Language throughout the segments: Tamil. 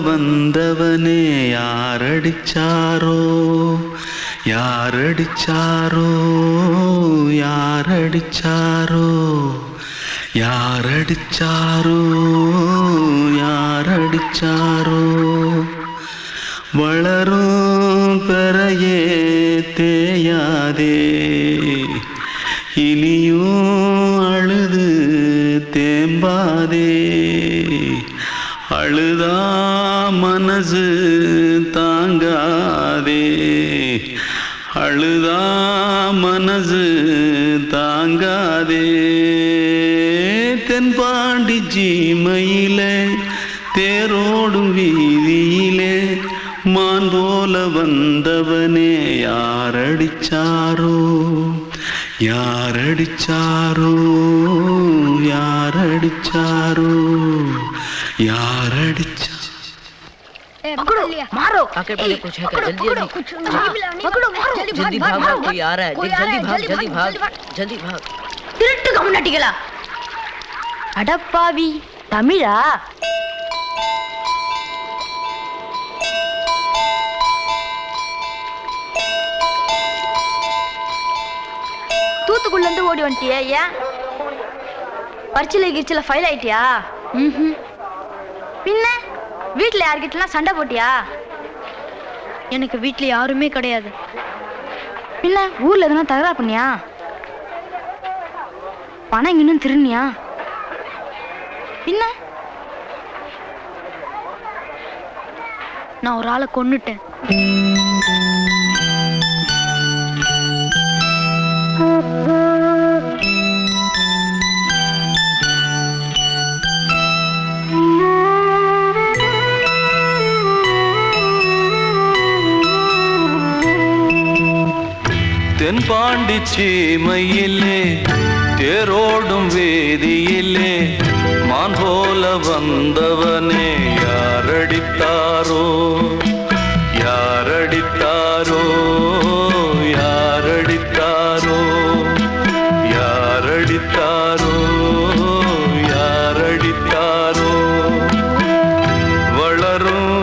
வந்தவனே யாரடிச்சாரோ யாரடிச்சாரோ யாரடிச்சாரோ யாரடிச்சாரோ யாரடிச்சாரோ வளரும் பெறையே தேயாதே இனியும் அழுது தேம்பாதே அழுதா மனசு தாங்காதே அழுதா மனசு தாங்காதே தென்பாண்டி சீமையிலே தேரோடும் வீதியிலே மான் போல வந்தவனே யாரடிச்சாரோ யாரடிச்சாரோ யாரடிச்சாரோ யாரடிச்சா पकड़ो मारो आके पहले कुछ है क्या जल्दी पकड़ो मारो जल्दी भाग कोई आ रहा है जल्दी भाग திருட்டு கம்முனட்டிகளா அடப்பாவி தமிழா தூத்துக்குள்ள இருந்து ஓடி வந்துட்டியா ஏன் பரிச்சையில கிரிச்சில ஃபைல் ஆயிட்டியா பின்ன வீட்டுல யார்கிட்டலாம் சண்டை போட்டியா எனக்கு வீட்டுல யாருமே கிடையாது பின்ன ஊர்ல எதுனா தகராறு பண்ணியா பணம் இன்னும் திருநியா பின்ன நான் ஒரு ஆளை கொன்னுட்டேன் தென்பாண்டி சீமையிலே தேரோடும் வேதியிலே மான் போல வந்தவனே யாரடித்தாரோ யாரடித்தாரோ யாரடித்தாரோ யாரடித்தாரோ யாரடித்தாரோ வளரும்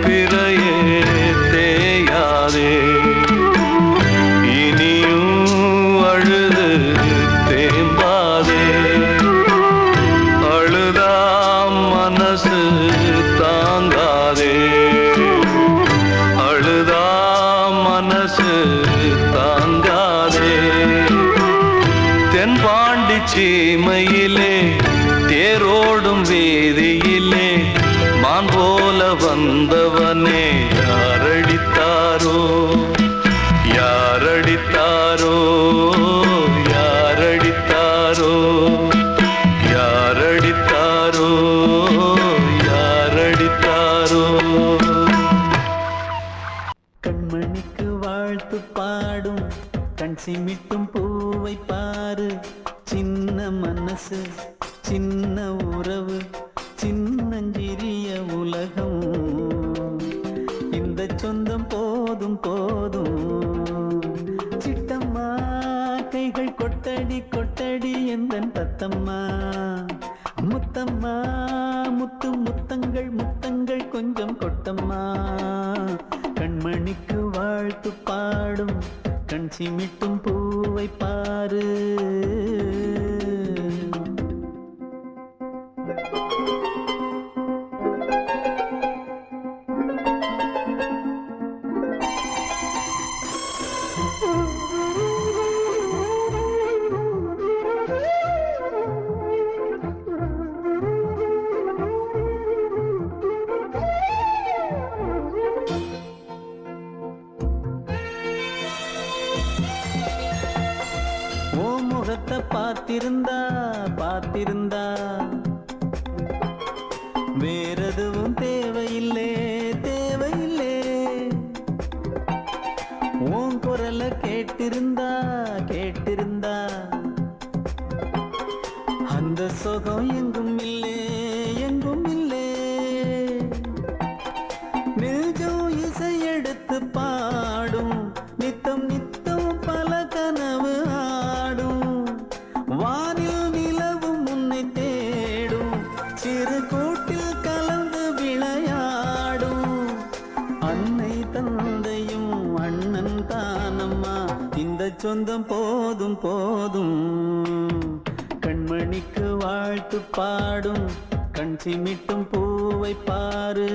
பிறையே தேயாதே தென்பாண்டி சீமையிலே தேரோடும் வேதியிலே மான் போல வந்தவனே யாரடித்தாரோ யாரடித்தாரோ யாரடித்தாரோ யாரடித்தாரோ யாரடித்தாரோ கண்மணிக்கு வாழ்த்து பாடும் கண் சிமிட்டும் பூவை பாரு சின்ன மனசு சின்ன உறவு சின்னஞ்சிறிய உலகம் இந்த சொந்தம் போதும் போதும் சிட்டம்மா கைகள் கொட்டடி கொட்டடி எந்தன் தத்தம்மா முத்தம்மா முத்து முத்தங்கள் முத்தங்கள் கொஞ்சம் கொட்டம்மா கண்மணிக்கு வாழ்த்து பாடும் கண் சிமிட்டும் பூவை பாரு முகத்தை பார்த்திருந்தா பார்த்திருந்தா வேறெதுவும் தேவையில்லை தேவையில்லை உன் குரலை கேட்டிருந்தா கேட்டிருந்தா அந்த சுகம் எங்கும் இல்லை எங்கும் இல்லை நெஞ்சம் இசை எடுத்து பாடும் நித்தம் நித்தம் பல கனவு ஆடும் வானில் நிலவும் உன்னை தேடும் சிறு கூட்டில் கலந்து விளையாடும் சொந்தம் போதும் போதும். கண்மணிக்கு வாழ்த்து பாடும் கண் சிமிட்டும் பூவை பாரு.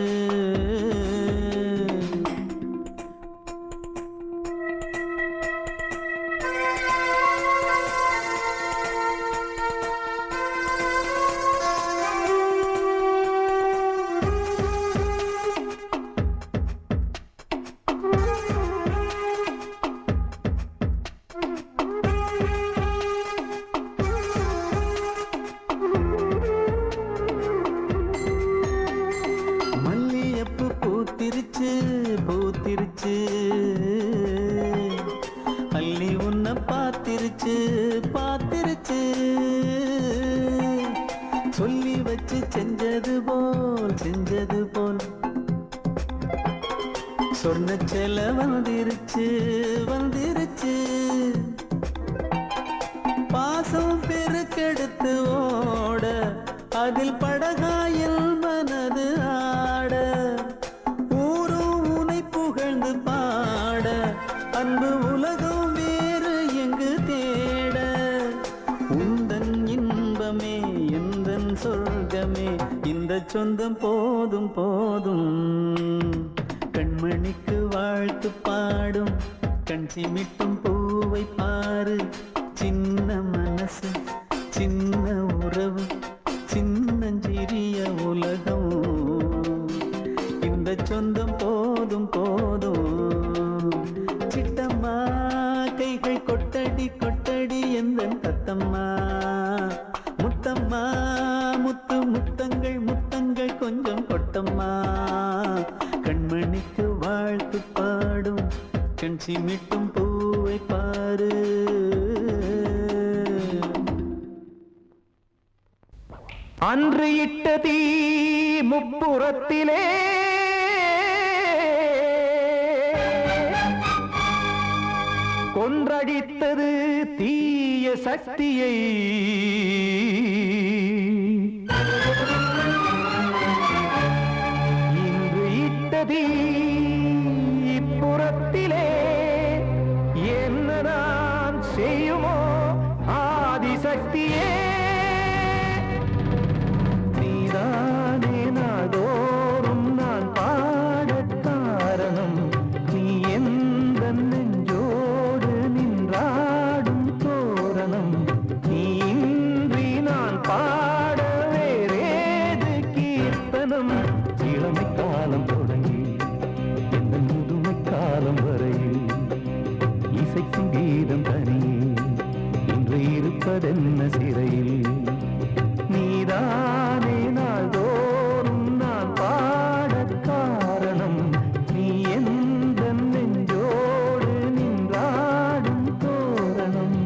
பூத்திருச்சு பூத்திருச்சு அள்ளி உன்னை பார்த்திருச்சு பார்த்திருச்சு. சொல்லி வச்சு செஞ்சது போல் சொன்ன செல வந்துருச்சு வந்துருச்சு. பாசம் பெருக்கெடுத்து ஓட அதில் படகாயில் மனது ஆட. புகழ்ந்து பாட அன்பு உலகம் வேறு எங்கு தேட. உந்தன் இன்பமே எந்தன் சொர்க்கமே இந்த சொந்தம் போதும் போதும். கண்மணிக்கு வாழ்த்து பாடும் கண் சிமிட்டும் பூவை பாரு. சின்ன மனசு சின்ன உறவு சின்னஞ்சிறிய உலகம் இந்த சொந்தம் போதும் போதும். சிட்டம்மா கைகள் கொட்டடி கொட்டடி எந்தன் தத்தம்மா. முத்தம்மா முத்து முத்தங்கள் முத்தங்கள் கொஞ்சம் கொட்டம்மா. கண்மணிக்கு வாழ்த்து பாடும் கண் சிமிட்டும் பூவை பாரு. அன்று இட்ட தீ முப்புறத்திலே கொன்றடித்தது தீய சக்தியை. இன்று இட்டதீ இப்புறத்திலே என்ன நான் செய்யுமோ ஆதிசக்தியே. நீதானே நாள்தோறும் நான் பாடக் காரணம். நீ எந்த நெஞ்சோடு நின்றாடும் தோரணம். நீ இன்றி நான் பாட வேறேது கீர்த்தனம். இளமை காலம் தொடங்கி எந்த முதுமை காலம் வரையில் இசைக்கும் கீதம் தனியே இன்று இருப்பதென்ன சிறையில். நீதானே நாள்தோறும் நான் பாடக் காரணம். நீ எந்த நெஞ்சோடு நின்றாடும் தோரணம்.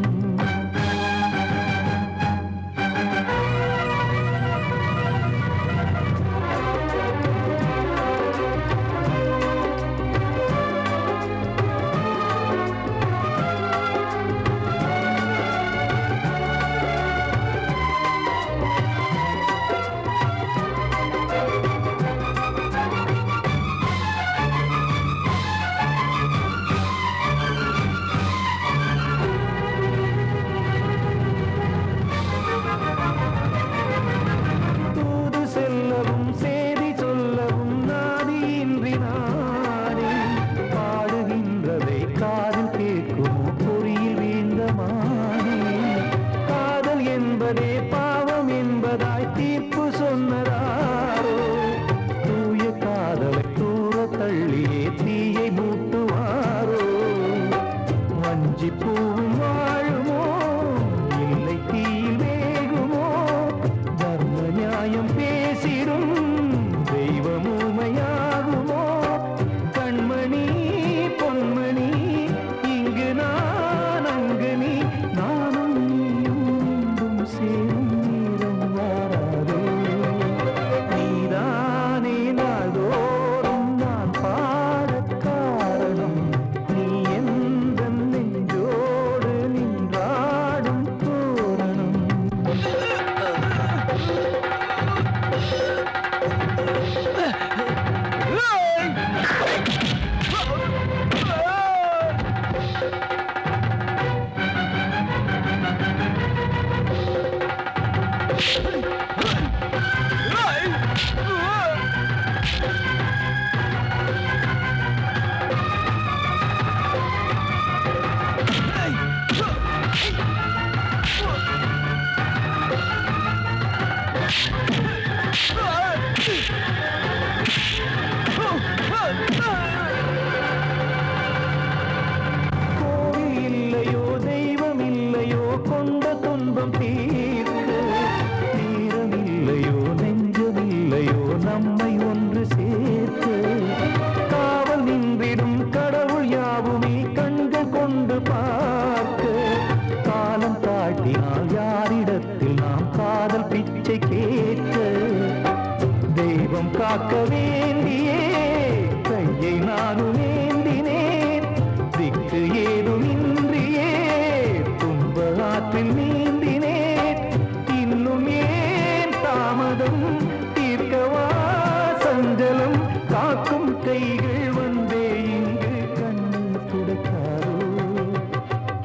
கைகள் வந்தே இங்கு கண்ணீர் துடைக்காதோ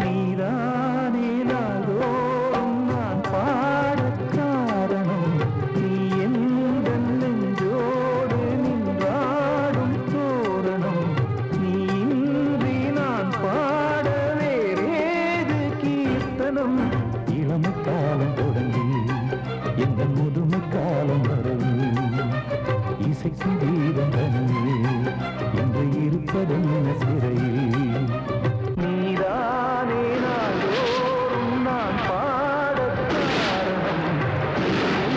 நீதானே நாள்தோறும் நான் பாடக் காரணம் நீ எந்த நெஞ்சோடு நின்றாடும் தோரணம் நீ இன்றி நான் பாட வேறேது கீர்த்தனம் இளமை காலம் தொடங்கி எந்த முதுமை காலம் வரை இசைக்கு வீதம் தனியே என்று இருப்பதென்ன சிறையில் நீதானே நாள்தோறும் நான் பாடக் காரணம்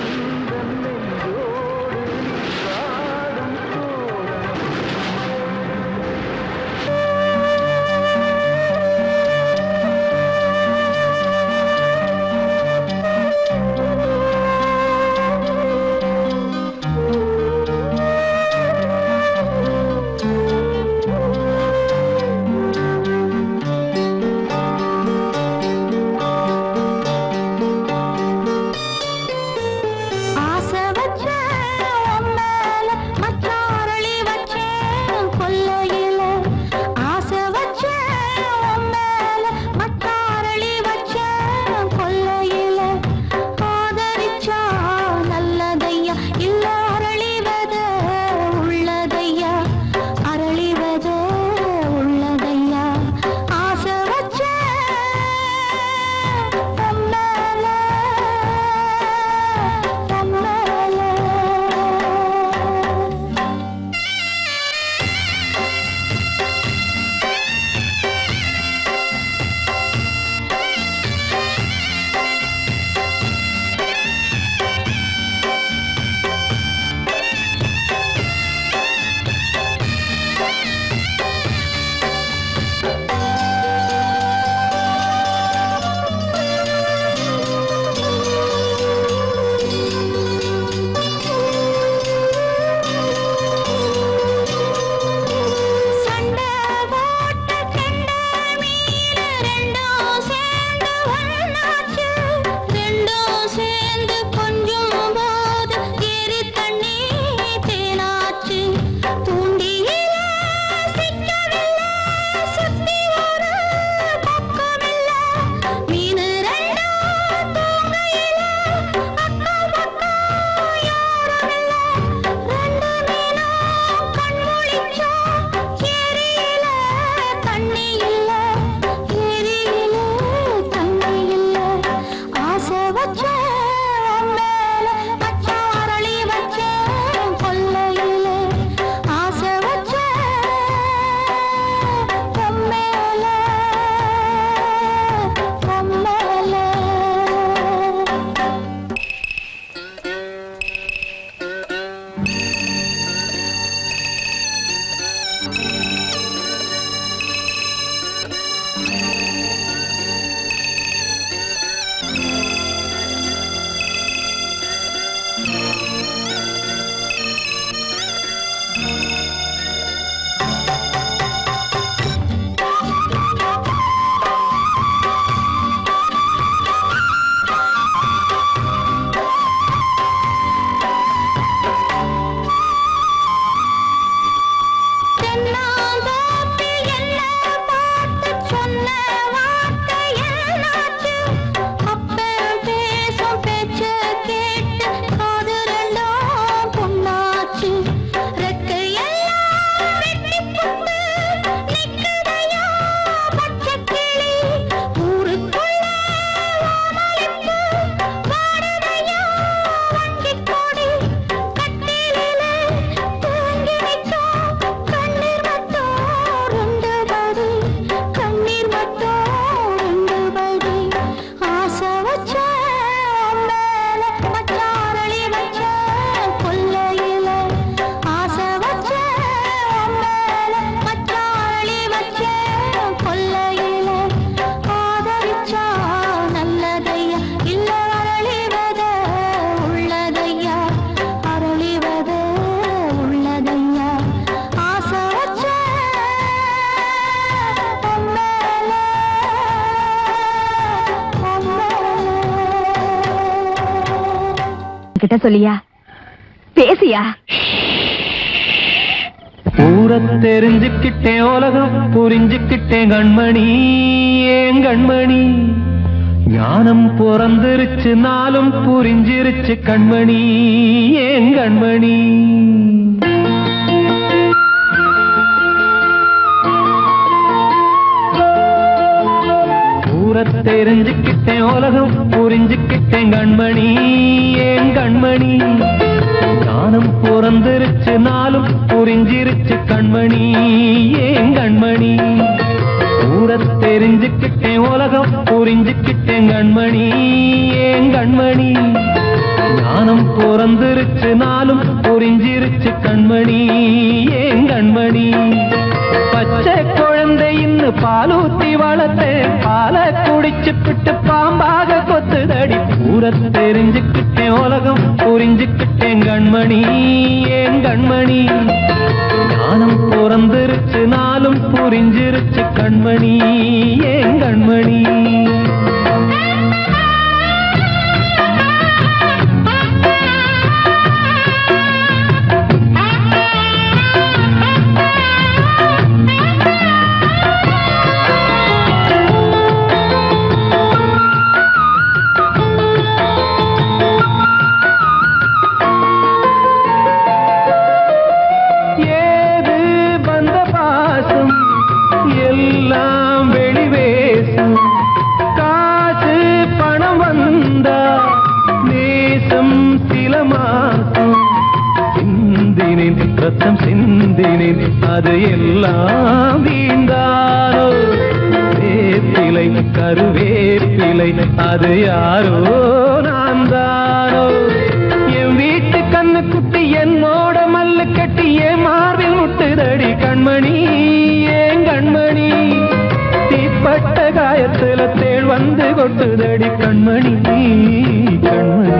எந்த நெஞ்சோடு நின்றாடும் தோரணம் ஆசை வச்சேன் உன் மேல, மச்சாரளி வச்சேன் கொல்லையில. ஆசை வச்சேன் உன் மேல, மச்சாரளி வச்சேன் கொல்லையில. ஆதரிச்சா நல்லதையா, இல்ல அரளிவத உள்ளதையா, அரளிவத உள்ளதையா. ஆசை வச்சேன் உன் மேல, உன் மேல. சண்டை போட்ட கெண்ட மீன் ரெண்டும் சேர்ந்து ஒண்ணாச்சு. ரெண்டும் சேர்ந்து கொஞ்சும் போது எரி தண்ணி தேனாச்சு. தூண்டியில சிக்கவில்லை, சுத்தி ஒரு பக்கமில்லை. மீன் ரெண்டும் தூங்கையில அக்கம் பக்கம் யாருமில்லை. ரெண்டு மீனும் கண் முழிச்சா ஏரியில தண்ணி இல்ல, ஏரியில தண்ணி இல்ல. ஆசை வச்சேன் உன் மேல, மச்சாரளி வச்சேன் கொல்லையில. ஆசை வச்சேன் உன் மேல, உன் மேல. தென்னாந்தோப்பில் என்ன பார்த்து சொன்ன வார்த்தை என்னாச்சு? அப்பன் பேசும் பேச்ச கேட்டு காது ரெண்டும் புண்ணாச்சு. ரெக்கையெல்லாம் வெட்டிப் புட்டு நிக்குதையா பச்சைக்கிளி. ஊருக்குள்ள ஓமளிப்பு வாடுதையா வஞ்சிக் கொடி. கட்டிலிலே தூங்கி நிற்கும் கண்ணீர் மட்டும் ரெண்டு படி, கண்ணீர் மட்டும் ரெண்டு படி. ஆசை வச்சேன் உன் மேல, மச்சாரளி வச்சேன் கொல்லையில. ஆசை வச்சேன் உன் மேல, மச்சாரளி வச்சேன் கொல்லையில. ஆதரிச்சா நல்லதையா, இல்ல அரளிவத உள்ளதையா, அரளிவத உள்ளதையா. ஆசை வச்சேன் உன் மேல, உன் மேல. கிட்ட சொல்லியா, பேசியா. ஊரை தெரிஞ்சுக்கிட்டேன் உலகம் புரிஞ்சுக்கிட்டேன் கண்மணி ஏன் கண்மணி ஞானம் பிறந்திருச்சு நாளும் புரிஞ்சிருச்சு கண்மணி ஏன் கண்மணி ஊரை தெரிஞ்சுக்கிட்டேன் உலகம் புரிஞ்சுக்கிட்டேன் கண்மணி ஏன் கண்மணி ஞானம் பிறந்திருச்சு நாளும் புரிஞ்சிருச்சு கண்மணி ஏன் கண்மணி ஊரை தெரிஞ்சுக்கிட்டேன் உலகம் புரிஞ்சுக்கிட்டேன் கண்மணி ஏன் கண்மணி ஞானம் பிறந்திருச்சு நாளும் புரிஞ்சிருச்சு கண்மணி ஏன் கண்மணி பச்சை குழந்தையின்னு பாலூத்தி வளர்த்தேன் பாலை குடிச்சு பிட்டு பாம்பாக கொத்துதடி ஊரை தெரிஞ்சுக்கிட்டேன் உலகம் புரிஞ்சுக்கிட்டேன் கண்மணி ஏன் கண்மணி ஞானம் பிறந்திருச்சு நாளும் புரிஞ்சிருச்சு கண்மணி ஏன் கண்மணி ரத்தம் சிந்தினேன் அது எல்லாம் வீந்தாரோ வேப்பிலை கருவேப்பிலை அது யாரோ நான் தானோ என் வீட்டு கண்ணு குட்டி என்னோட மல்லு கட்டி என் மார்பில் முட்டுதடி கண்மணி ஏன் கண்மணி தீப்பட்ட காயத்துல தேள் வந்து கொட்டுதடி கண்மணி கண்மணி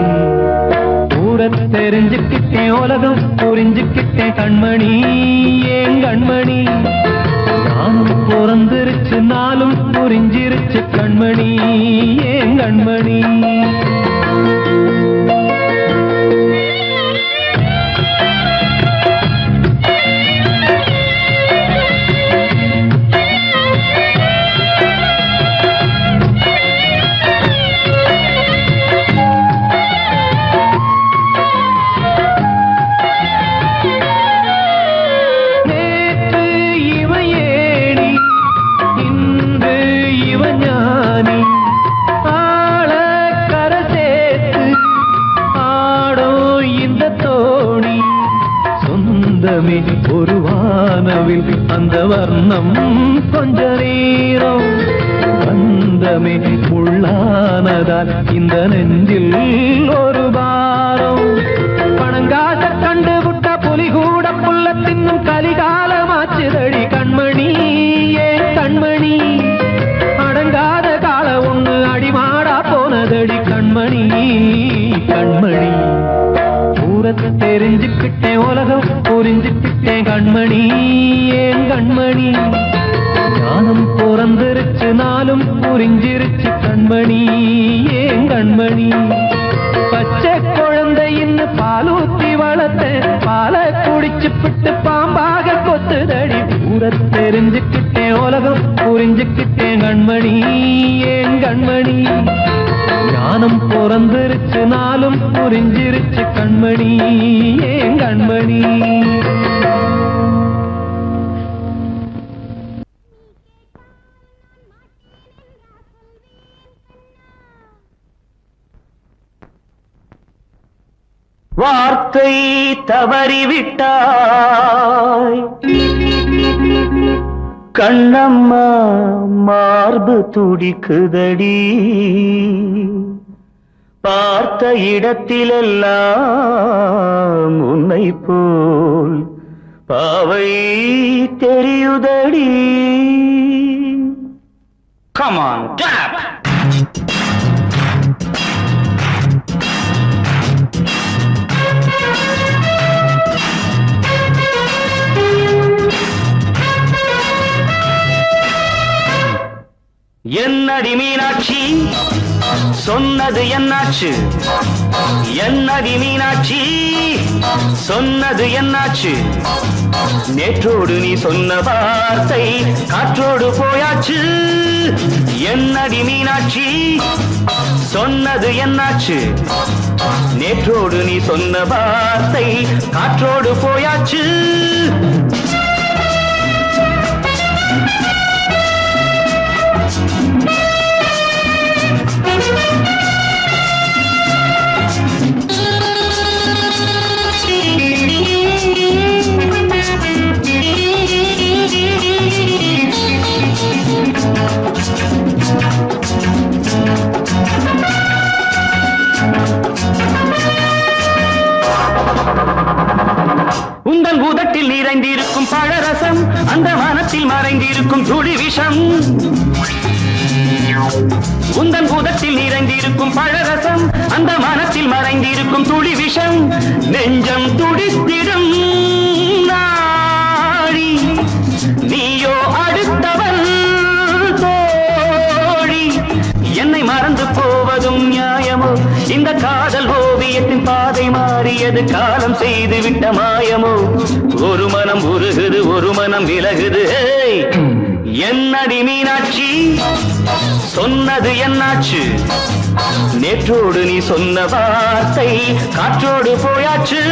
ஊரை தெரிஞ்சுக்கிட்டேன் உலகம் புரிஞ்சுக்கிட்டேன் கண்மணி ஏன் கண்மணி ஞானம் பிறந்திருச்சு நாளும் புரிஞ்சிருச்சு கண்மணி ஏன் கண்மணி ஒரு வானவில் அந்த வர்ணம் கொஞ்ச நேரம் வந்தமே உள்ளானதால் இந்த நெஞ்சில் ஒரு பாரம் பணங்காச கண்டு விட்ட புலி கூட புல்ல தின்னும் கலிகாலமாச்சுதடி கண்மணி ஏன் கண்மணி அடங்காத கால ஒண்ணு அடிமாடா போனதடி கண்மணி கண்மணி ஊரை தெரிஞ்சுக்கிட்டேன் உலகம் புரிஞ்சுக்கிட்டேன் கண்மணி ஏன் கண்மணி ஞானம் பிறந்திருச்சு நாளும் புரிஞ்சிருச்சு கண்மணி ஏன் கண்மணி பச்சை குழந்தையின்னு பாலூத்தி வளர்த்தேன் பாலை குடிச்சு பிட்டு பாம்பாக கொத்துதடி ஊரை தெரிஞ்சுக்கிட்டேன் உலகம் புரிஞ்சுக்கிட்டேன் கண்மணி ஏன் கண்மணி ஞானம் பிறந்திருச்சு நாளும் புரிஞ்சிருச்சு கண்மணி ஏன் கண்மணி வார்த்தை தவறிவிட்டாய் கண்ணம்மா மார்பு துடிக்குதடி பார்த்த இடத்திலெல்லாம் உன்னை போல் பாவை தெரியுதடி. Come on, clap! என்னடி மீனாட்சி சொன்னது என்னாச்சு என்னடி மீனாட்சி சொன்னது என்னாச்சு நேற்றோடு நீ சொன்ன வார்த்தை காற்றோடு போயாச்சு என்னடி மீனாட்சி சொன்னது என்னாச்சு நேற்றோடு நீ சொன்ன வார்த்தை காற்றோடு போயாச்சு உந்தன் பூதத்தில் நிறைந்திருக்கும் பழரசம் அந்த வானத்தில் மறைந்திருக்கும் துளி விஷம் உந்தன் பூதத்தில் நிறைந்திருக்கும் பழரசம் அந்த வானத்தில் மறைந்திருக்கும் துளி விஷம் நெஞ்சம் துடித்திடும் நாடி நீயோ அடுத்தவன் தோழி என்னை மறந்து போவதும் நியாயமோ இந்த காதல் ஓவியத்தின் பாதை மாறியது காலம் செய்து விட்ட மாயமோ ஒரு மனம் உருகுது ஒரு மனம் விலகுது என்னடி மீனாட்சி சொன்னது என்னாச்சு நேற்றோடு நீ சொன்ன வார்த்தை காற்றோடு போயாச்சு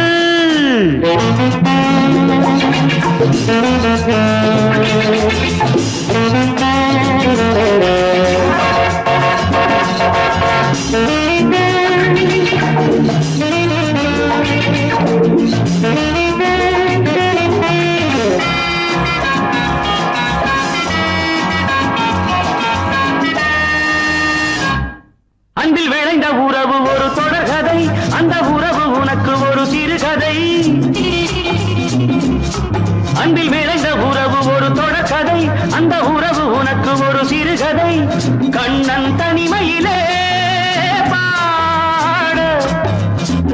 அன்பில் விளைந்த உறவு ஒரு தொடர்கதை அந்த உறவு உனக்கு ஒரு சிறுகதை அன்பில் விளைந்த உறவு ஒரு தொடர்கதை அந்த உறவு உனக்கு ஒரு சிறுகதை கண்ணன் தனிமையிலே பாட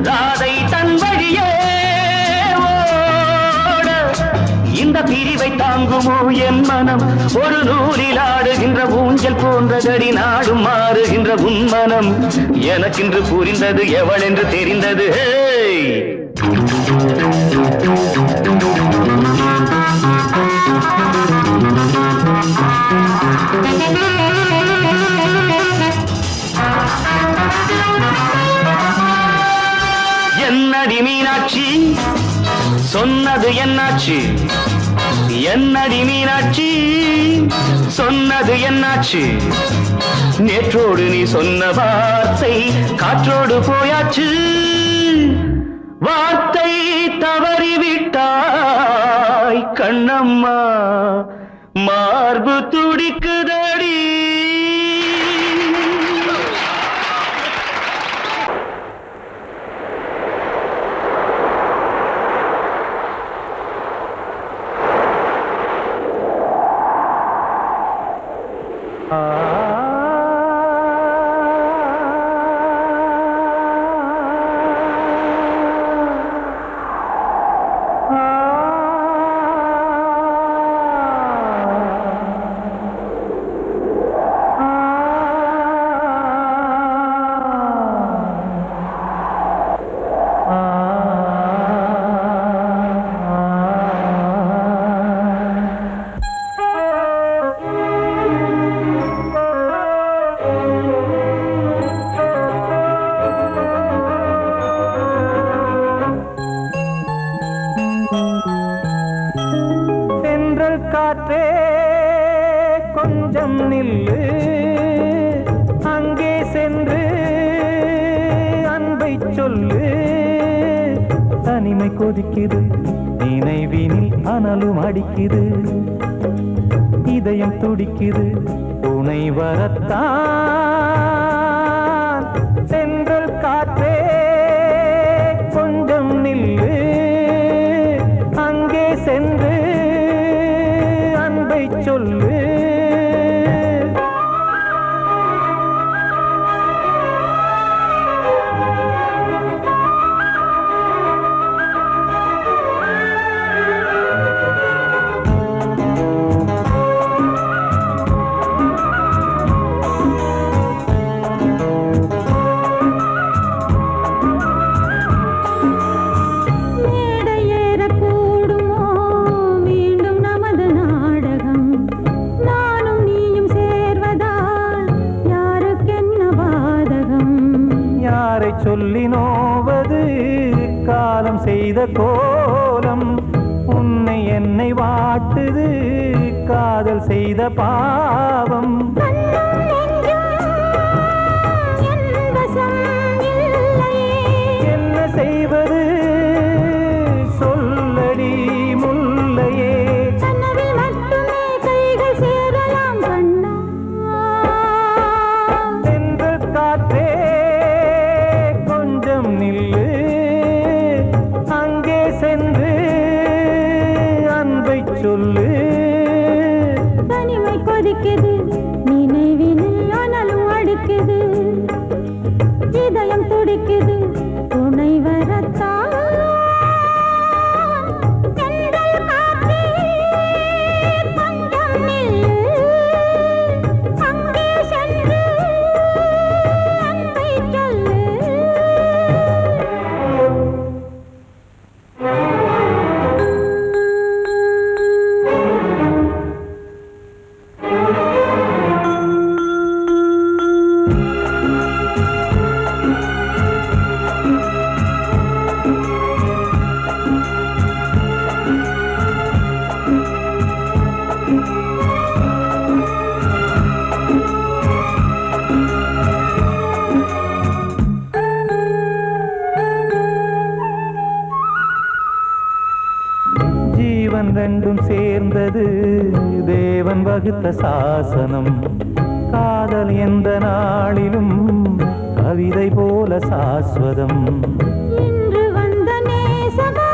ராதை தன் வழியே ஓட இந்த பிரிவை தாங்குமோ என் மனம் ஒரு நூலில் ஆடுகின்ற ஊஞ்சல் போன்றதடி நாடும் மாறுகின்ற உன்மனம் எனக்கென்று புரிந்தது எவள் என்று தெரிந்தது என்னடி மீனாட்சி சொன்னது என்னாச்சு என்னடி மீனாட்சி சொன்னது என்னாச்சு நேற்றோடு நீ சொன்ன வார்த்தை காற்றோடு போயாச்சு வார்த்தை தவறிவிட்டாய் கண்ணம்மா மார்பு துடிக்குதடி காற்றே கொஞ்சம் நில்லு அங்கே சென்று அன்பை சொல்லு தனிமை கொதிக்குது நினைவினில் அனலும் அடிக்குது இதயம் துடிக்குது துணை வரத்தான் சென்றல் காற்றே கொஞ்சம் நில்லு அங்கே சென்று அன்பை சொல்லு சொல்லி நோவது காலம் செய்த கோலம். உன்னை என்னை வாட்டுது காதல் செய்த பாவம். என்ன செய்வது சொல்லடி முல்லையே. தென்றல் காற்றே கொஞ்சம் நில்லு, அங்கே சென்று அன்பை சொல்லு. தனிமை கொதிக்குது நினைவினில் அனலும் அடிக்குது, இதயம் துடிக்குது துணை வரத்தான். தென்றல் காற்றே கொஞ்சம் நில்லு, அங்கே சென்று அன்பை சொல்லு. ஜீவன் ரெண்டும் சேர்ந்தது தேவன் வகுத்த சாசனம். காதல் எந்த நாளிலும் கவிதை போல சாஸ்வதம். இன்று வந்த நேசமோ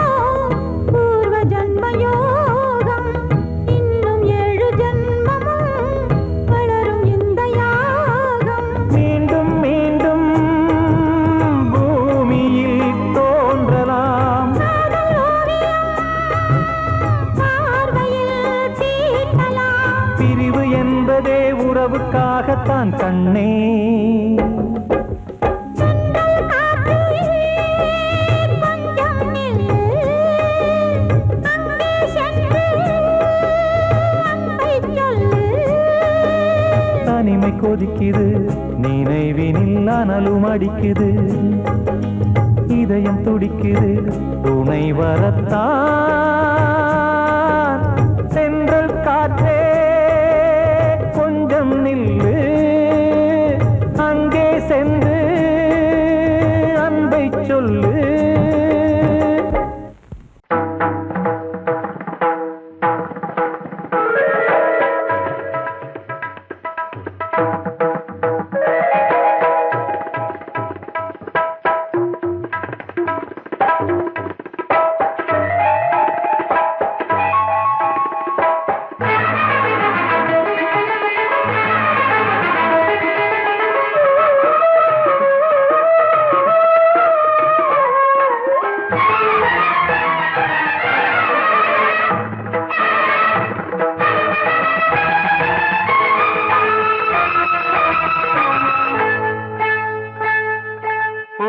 பூர்வ ஜன்ம யோகம், இன்னும் 7 ஜன்மமும் வளரும் இந்த யாகம். மீண்டும் மீண்டும் பூமியில் தோன்றலாம், காதல் ஓவியம் பார்வையில் தீட்டலாம். பிரிவு என்பதே உறவுக்காகத்தான் கண்ணே. தென்றல் காற்றே கொஞ்சம் நில்லு, அங்கே சென்று அன்பை சொல்லு. தனிமை கொதிக்குது நினைவினில் அனலும் அடிக்குது, இதயம் துடிக்குது துணை வரத்தான். தென்றல் காற்றே கொஞ்சம் நில்லு, அங்கே சென்று அன்பை சொல்லு.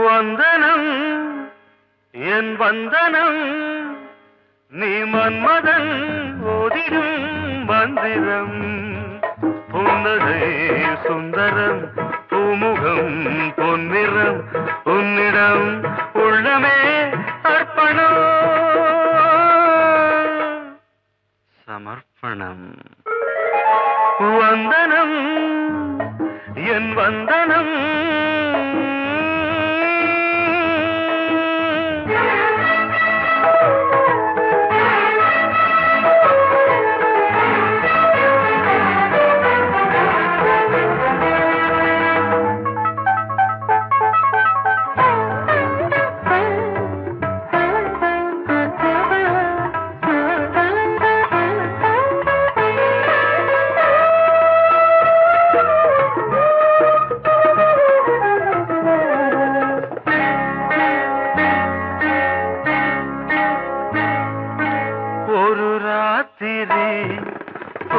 வந்தனம் என் வந்தனம், நீ மன்மதன் ஓதிடும் மந்திரம். புன்னகை சுந்தரம் பூமுகம் பொன்னிறம், உன்னிடம் உள்ளமே அர்ப்பணம் சமர்ப்பணம். வந்தனம் என் வந்தனம்.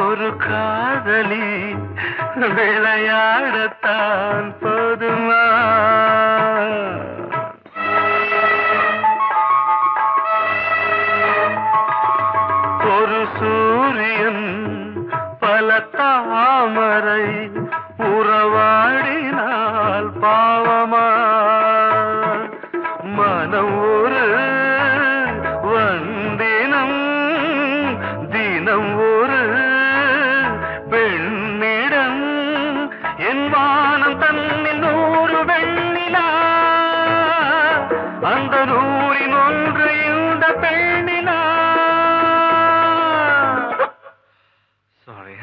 ஒரு காதலி விளையாடத்தான் போதுமா? ஒரு சூரியன் பல தாமரை உறவாடினால் பாவமா? தினம் ஒரு பெண்ணிடம் என் வானம் தன்னில் 100 வெண்ணிலா அந்த 100இன் ஒன்று இந்த பெண்ணிலா சாரி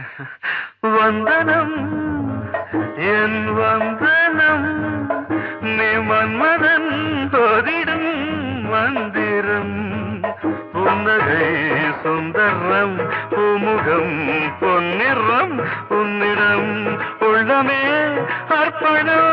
வந்தனம் என் வந்தனம் நீ மன்மதன் தோதிடும் மந்திரம் புன்னகை சுந்தரம் பூமுகம் பொன்னிறம் உன்னிடம் உள்ளமே அர்ப்பணம்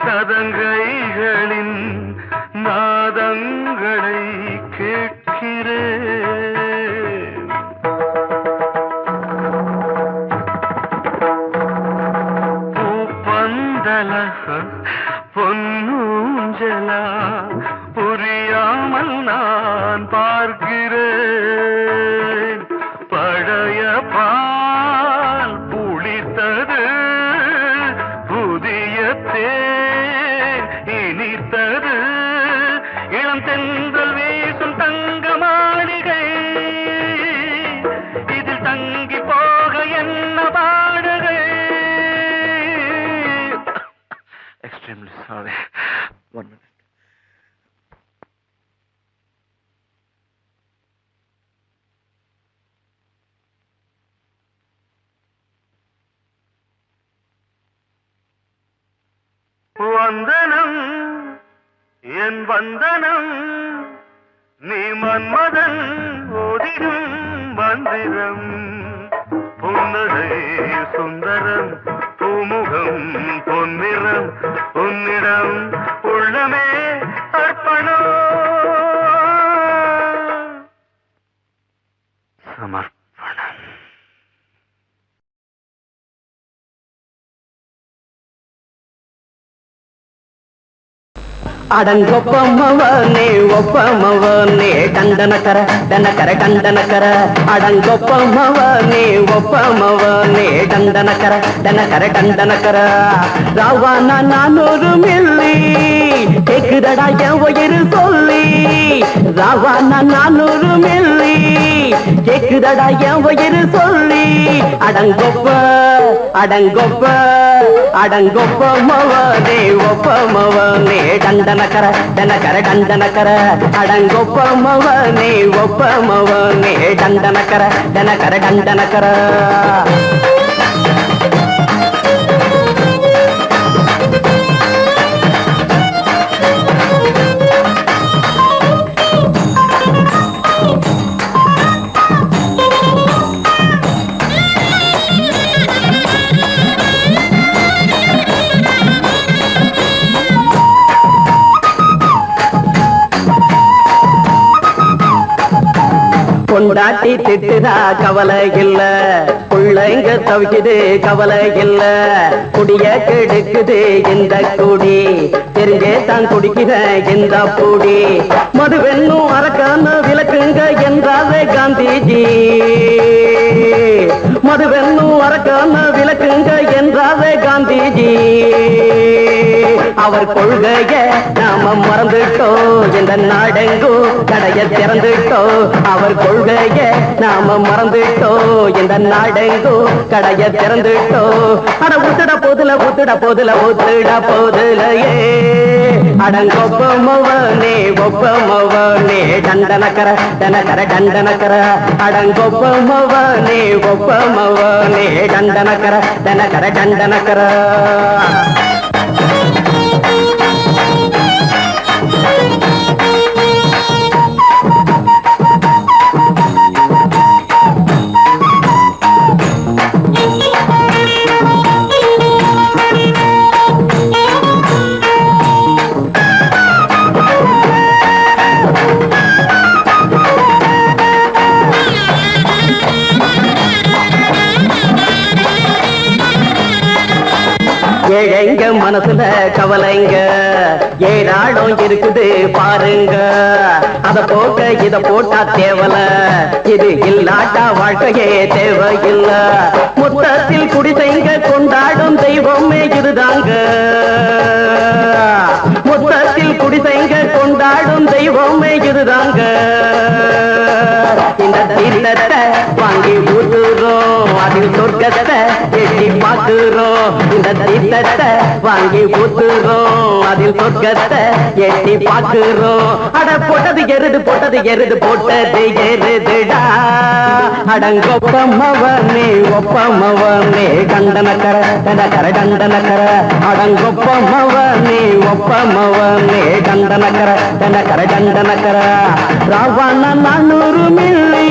சதங்கைகளின் நாதங்களை கேட்கிறேன் பூப்பந்தல பொன்னூஞ்சலா புரியாமல் நான் பார்க்கிறேன் பழைய பால் புளித்தது புதிய தேன் இனித்தது இளம் தென்றல் வீசும் தங்க மாளிகை இதில் தங்கி போக என்ன பாடுகை எக்ஸ்ட்ரீம்லி சாரி 1 minute வந்தனம் என் வந்தனம் நீ மன்மதன் ஓதிடும் மந்திரம் புன்னகை சுந்தரம் பூமுகம் பொன்னிறம் உன்னிடம் உள்ளமே அர்ப்பணம் சமர்ப்பணம் அடங்கொப்பமவனே ஒப்பமவனே டண்டனக்கர டனக்கர டண்டனக்கர அடங்கொப்பமவனே ஒப்பமவனே டண்டனக்கர டனக்கர டண்டனக்கர ராவானா 400 மில்லி கேக்குதடா என் உயிர் சொல்லி ராவானா 400 மில்லி கேக்குதடா என் உயிர் சொல்லி அடங்கொப்ப அடங்கொப்ப அடங்கொப்பமவனே ஒப்பமவனே டண்டனக்கர டனக்கர டண்டனக்கர அடங்கொப்பமவனே ஒப்பமவனே டண்டனக்கர டனக்கர டண்டனக்கர கொண்டாட்டி திட்டுதா கவலை இல்ல பிள்ளைங்க தவிக்குது கவலை இல்ல குடிய கெடுக்குது இந்த குடி தெரிஞ்சே தான் குடிக்கிற இந்த பூடி மதுவென்னும் அரக்கான விளக்குங்க என்றாரே காந்திஜி மதுவென்னும் அரக்கான விளக்குங்க என்றாரே காந்திஜி அவர் கொள்கைய நாம மறந்துட்டோம் இந்த நாடெங்கும் கடைய திறந்துட்டோம் அவர் கொள்கைய நாம மறந்துட்டோம் இந்த நாடெங்கும் கடைய திறந்துட்டோம் அட ஊத்துட போதுல ஊத்துட போதுல ஊத்துட போதுலையே அடங்கொப்பமவனே ஒப்பமவனே டண்டனக்கர டனக்கர டண்டனக்கர அடங்கொப்பமவனே ஒப்பமவனே டண்டனக்கர டனக்கர டண்டனக்கர ஏழைங்க மனசுல கவலைங்க ஏராளம் இருக்குது பாருங்க. அத போக்க இத போட்டா தேவல, இது இல்லாட்டா வாழ்க்கையே தேவையில்ல. மொத்தத்தில் குடிசைங்க கொண்டாடும் தெய்வமே இதுதாங்க. மொத்தத்தில் குடிசைங்க கொண்டாடும் தெய்வமே இதுதாங்க. இந்த தீர்த்தத்தை வாங்கி ஊத்துறோம், அதில் சொர்க்கத்தை எட்டி பார்க்கிறோம். இந்த தீர்த்தத்தை வாங்கி ஊத்துறோம், அதில் சொர்க்கத்தை எட்டி பார்க்கிறோம். அட போட்டது எருது போட்டது எருது போட்டது எருதுடா. அடங்கொப்பமவனே ஒப்பமவனே கண்டனக்கர கண்டனக்கர கண்டனக்கர. அடங்கொப்பமவனே ஒப்பமவனே கண்டனக்கர கண்டனக்கர கண்டனக்கர. ராவண 400 மில்லி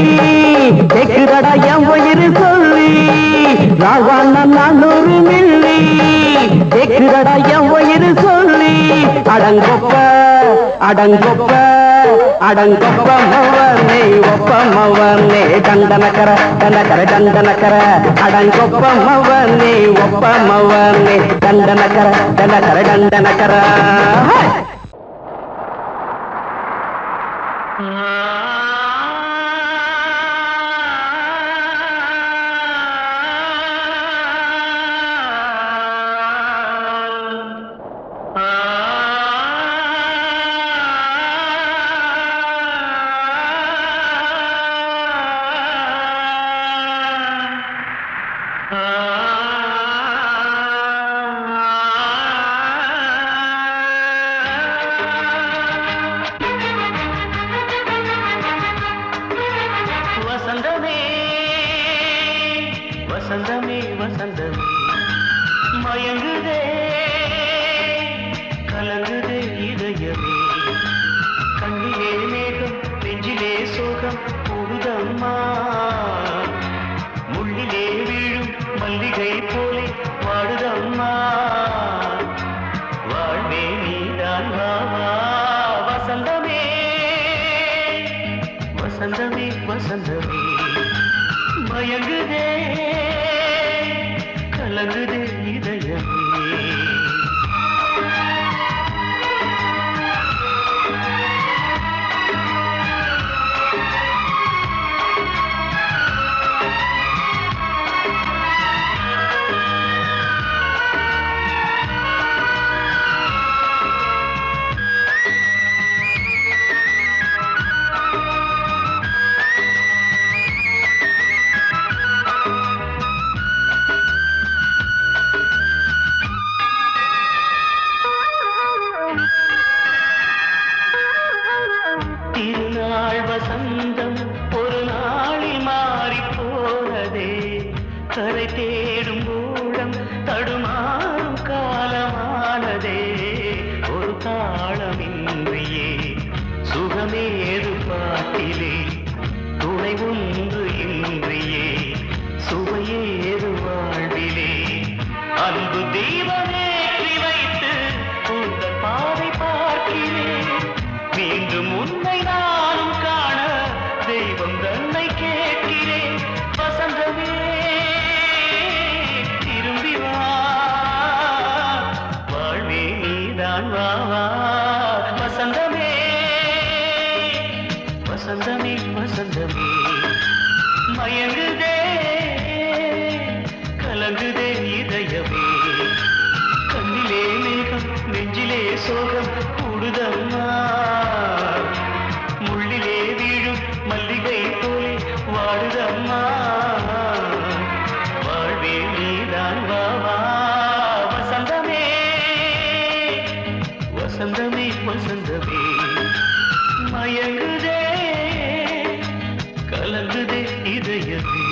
கேக்குதடா என் உயிர் சொல்லி. ராவண 400 மில்லி கேக்குதடா என் உயிர் சொல்லி. அடங்கொப்ப அடங்கொப்ப அடங்கொப்பமவனே ஒப்பமவனே கண்டனக்கர கண்டனக்கர கண்டனக்கர. அடங்கொப்பமவனே ஒப்பமவனே கண்டனக்கர கண்டனக்கர கண்டனக்கர. வசந்தமே வசந்தமே வசந்தமே மயங்குதே கலங்குதே இதயமே. கண்ணிலே மேகம் நெஞ்சிலே சோகம் கூடுதம்மா. முள்ளிலே வீழும் மல்லிகை போலே வாடுதம்மா. வாழ்வே நீதான் வாவா. வசந்தமே வசந்தமே வசந்தமே மயங்குதே கலங்குதே இதயமே. திருநாள் வசந்தம் ஒரு நாளில் மாறி போனதே. கரை தேடும் ஊழம் தடுமாறும் காலமானதே. ஒரு தாளமின்றியே சுகமேது பாட்டிலே. துணை ஒன்று இன்றியே சுவையேது வாழ்விலே. அன்பு தீபமேற்றி வைத்து உங்கள் பாதை பார்க்கிறேன். மீண்டும் உன்னை நானும் காண தெய்வம் தன்னை கேட்கிறேன். வசந்தமே திரும்பி வா, வாழ்வே நீதான் வா வா. வசந்தமே வசந்தமே வசந்தமே மயங்குதே கலங்குதே இதயமே. கண்ணிலே மேகம் நெஞ்சிலே சோகம் கூடுதம்மா. முள்ளிலே வீழும் மல்லிகை போலே வாடுதம்மா. வாழ்வே நீதான் வா வா. வசந்தமே வசந்தமே வசந்தமே மயங்குதே கலங்குதே இதயமே.